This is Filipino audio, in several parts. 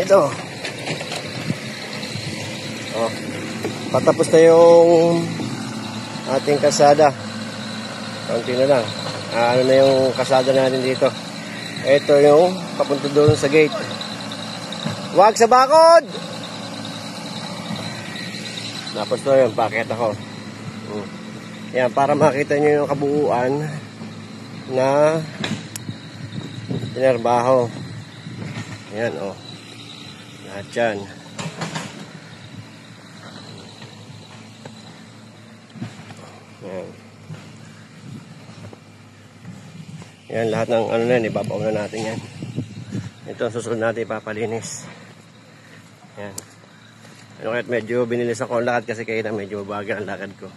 Ito. Oh. Patapos na yung ating kalsada. Kaunti na lang. Ano na yung kalsada natin dito. Ito yung papunta doon sa gate. Wag sa bakod! Tapos to yun, pakit ako. Yan, para makita nyo yung kabuuan na tinarbaho. Yan, oh. Lahat yan. Yan. Yan, lahat ng ano na yan, ibabaw na natin yan. Ito ang susunod natin ipapalinis. Yan. Ano kahit medyo binilis ako ang lakad kasi kaya na medyo mabagal ang lakad ko.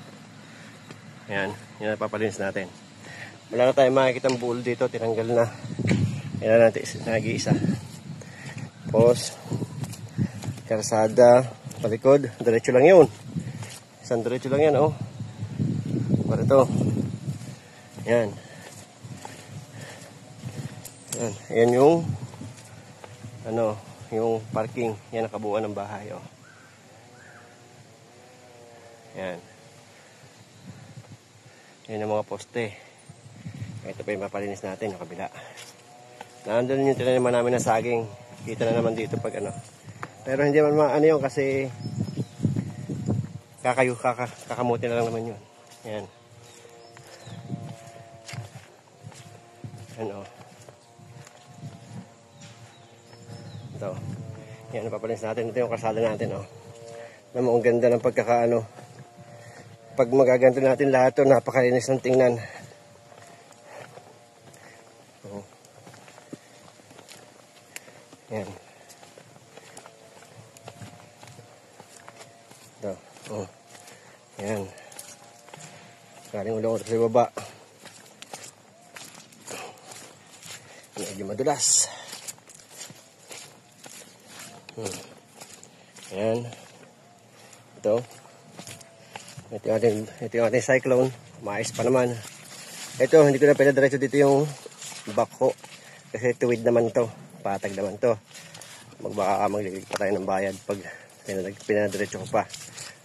Yan, yan ang papalinis natin. Wala na tayo makikita ang bull dito, tinanggal na. Yan na natin, nag-iisa. Tapos, kalsada, palikod, diretso lang yun. Isang diretso lang yan, oh. Para ito. Yan. Yan, yan yung ano, yung parking. Yan ang kabuuan ng bahay, oh. Yan. Yan ang mga poste. Ito pa yung mapalinis natin, yung kabila. Nandun yung tinaniman namin na saging. Kita na naman dito pag ano. Pero hindi man maano yun kasi kakamuti na lang naman yun. Yan. Yan, oh. Ito. Yan, napapalinis natin. Ito yung kalsada natin, oh. Naman, ang ganda ng pagkakaano. Pag magaganto natin lahat ito, napakalinis ng tingnan. Oh. Yan. Ito. Oh. Yan. Kaling ulo ko sa baba. Medyo madulas. Yan. Ito. Ito yung ating cyclone. Maayos pa naman. Ito, hindi ko na pinadiretso dito yung backhoe. Kasi tuwid naman to. Patag naman to. Maglilig pa tayo ng bayad pag pinadiretso ko pa.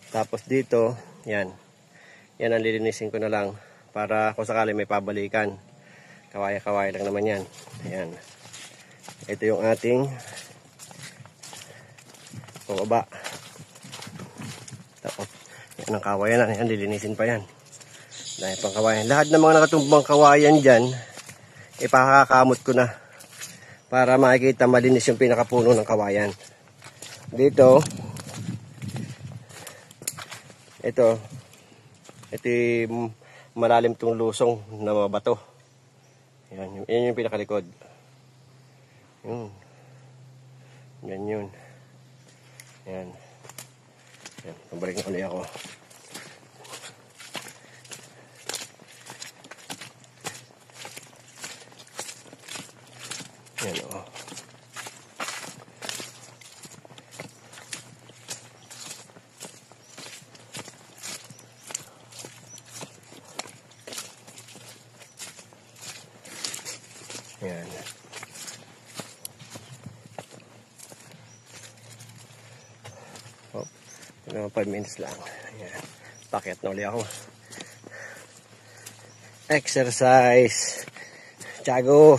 Tapos dito, yan. Yan ang lilinisin ko na lang. Para kung sakali may pabalikan. Kawaya-kawaya lang naman yan. Ayan. Ito yung ating pababa. Tapos, yan ang kawayan na. Yan, lilinisin pa yan. Dahil pang kawayan. Lahat ng mga nakatumbang kawayan dyan, ipakakamot ko na. Para makikita malinis yung pinakapuno ng kawayan. Dito, ito yung malalim tong lusong na mga bato. Yan yung pinakalikod. Yan yun. Yan. Yan. Pabalik na ulit ako. Yan, oh. Yan. Oh, 5 minutes lang. Yan. Paket na ulit ako. Exercise. Tiago.